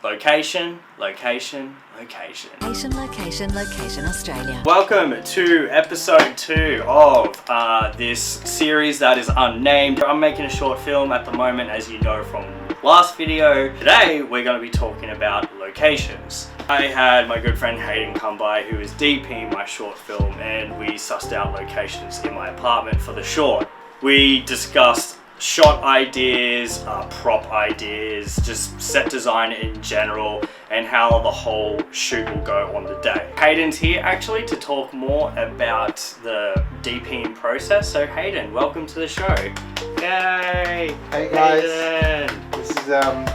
Location, location, location. Location, Australia. Welcome to episode 2 of this series that is unnamed. I'm making a short film at the moment, as you know from last video. Today we're going to be talking about locations. I had my good friend Hayden come by, who is DPing my short film, and we sussed out locations in my apartment for the short. We discussed shot ideas, prop ideas, just set design in general, and how the whole shoot will go on the day. Hayden's here actually to talk more about the DPing process. So Hayden, welcome to the show. Yay! Hey guys, Hayden.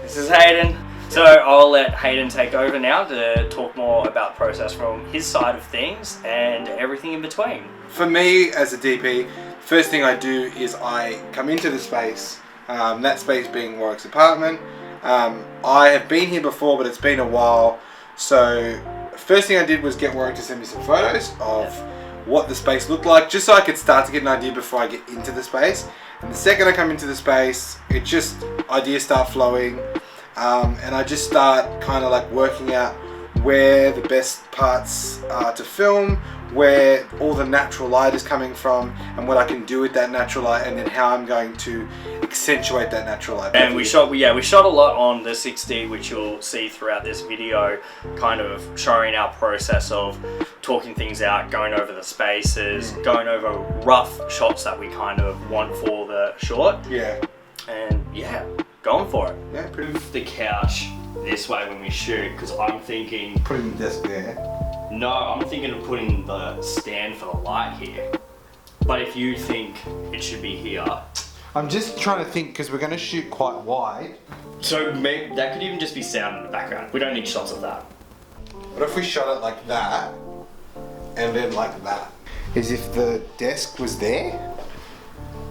This is Hayden. So I'll let Hayden take over now to talk more about the process from his side of things and everything in between. For me as a DP, first thing I do is I come into the space, that space being Warwick's apartment. I have been here before, but it's been a while. So first thing I did was get Warwick to send me some photos of what the space looked like, just so I could start to get an idea before I get into the space. And the second I come into the space, it just, ideas start flowing. And I just start kind of like working out where the best parts are to film, where all the natural light is coming from, and what I can do with that natural light, and then how I'm going to accentuate that natural light. And we shot a lot on the 6D, which you'll see throughout this video, kind of showing our process of talking things out, going over the spaces, going over rough shots that we kind of want for the short. Yeah. And going for it. Yeah, pretty Move the couch this way when we shoot, because I'm thinking... Putting the desk there. No, I'm thinking of putting the stand for the light here. But if you think it should be here... I'm just trying to think, because we're going to shoot quite wide. So maybe that could even just be sound in the background. We don't need shots of that. What if we shot it like that, and then like that? As if the desk was there?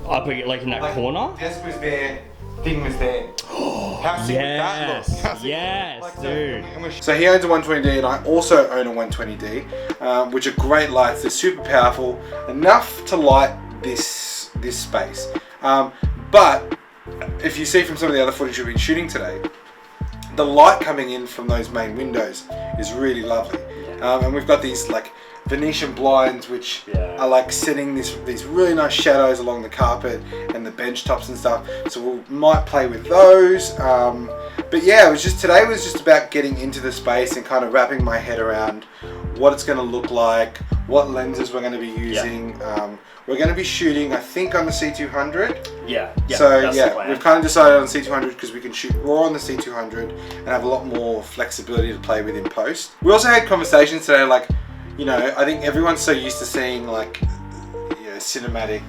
I put it like in that corner? Desk was there, thing was there. How sick would that look? Yes, dude. So he owns a 120D and I also own a 120D, which are great lights. They're super powerful, enough to light this space. But if you see from some of the other footage we've been shooting today, the light coming in from those main windows is really lovely. And we've got these like Venetian blinds, which are like setting these really nice shadows along the carpet and the bench tops and stuff. So we might play with those. But yeah, today was just about getting into the space and kind of wrapping my head around what it's going to look like, what lenses we're going to be using. We're going to be shooting, I think, on the C200. So we've kind of decided on C200 because we can shoot raw on the C200 and have a lot more flexibility to play with in post. We also had conversations today, like, you know, I think everyone's so used to seeing like, you know, cinematic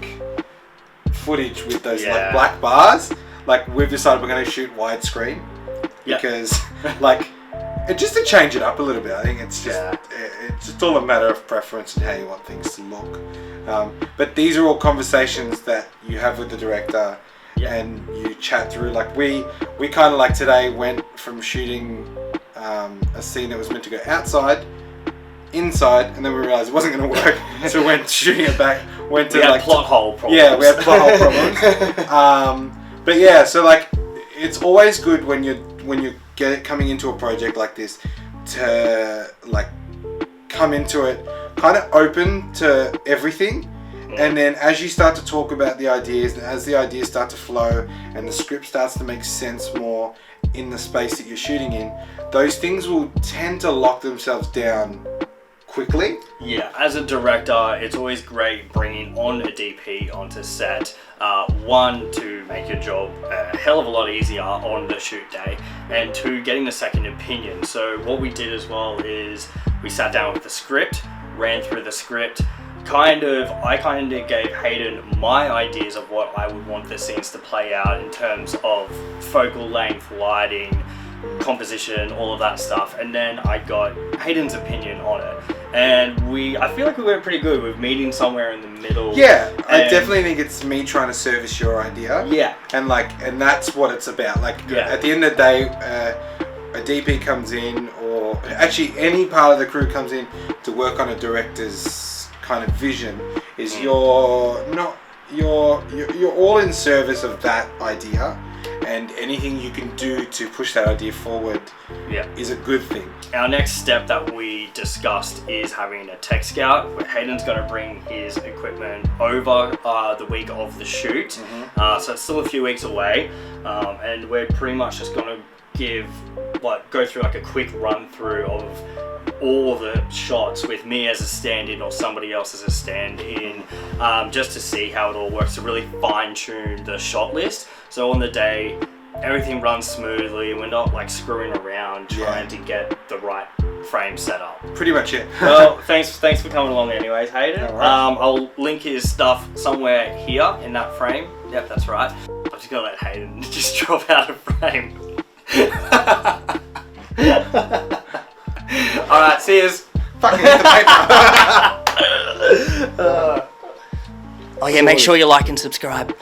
footage with those like black bars. Like, we've decided we're going to shoot widescreen because like, just to change it up a little bit. I think it's just all a matter of preference and how you want things to look. But these are all conversations that you have with the director and you chat through. Like we kind of like today went from shooting a scene that was meant to go outside, inside, and then we realized it wasn't going to work, so we went shooting it back. We had plot hole problems. Yeah, we had plot hole problems. But yeah, so like, it's always good when you coming into a project like this to like come into it kind of open to everything, and then as you start to talk about the ideas, and as the ideas start to flow and the script starts to make sense more in the space that you're shooting in, those things will tend to lock themselves down quickly. Yeah, as a director, it's always great bringing on a DP onto set. One, to make your job a hell of a lot easier on the shoot day, and two, getting a second opinion. So what we did as well is we sat down with the script, ran through the script, I kind of gave Hayden my ideas of what I would want the scenes to play out in terms of focal length, lighting, composition, all of that stuff, and then I got Hayden's opinion on it, and I feel like we went pretty good with meeting somewhere in the middle. I definitely think it's me trying to service your idea, and that's what it's about. Like, at the end of the day, a DP comes in, or actually any part of the crew comes in to work on a director's kind of vision, is you're all in service of that idea, and anything you can do to push that idea forward is a good thing. Our next step that we discussed is having a tech scout, where Hayden's going to bring his equipment over the week of the shoot. So it's still a few weeks away, and we're pretty much just going to go through like a quick run through of all the shots with me as a stand-in or somebody else as a stand-in, just to see how it all works, to really fine-tune the shot list. So on the day, everything runs smoothly. We're not like screwing around trying to get the right frame set up. Pretty much it. Well, thanks for coming along anyways, Hayden. All right. I'll link his stuff somewhere here in that frame. Yep, that's right. I'm just gonna let Hayden just drop out of frame. Alright, see yous. Fucking hit the paper. Oh yeah, make sure you like and subscribe.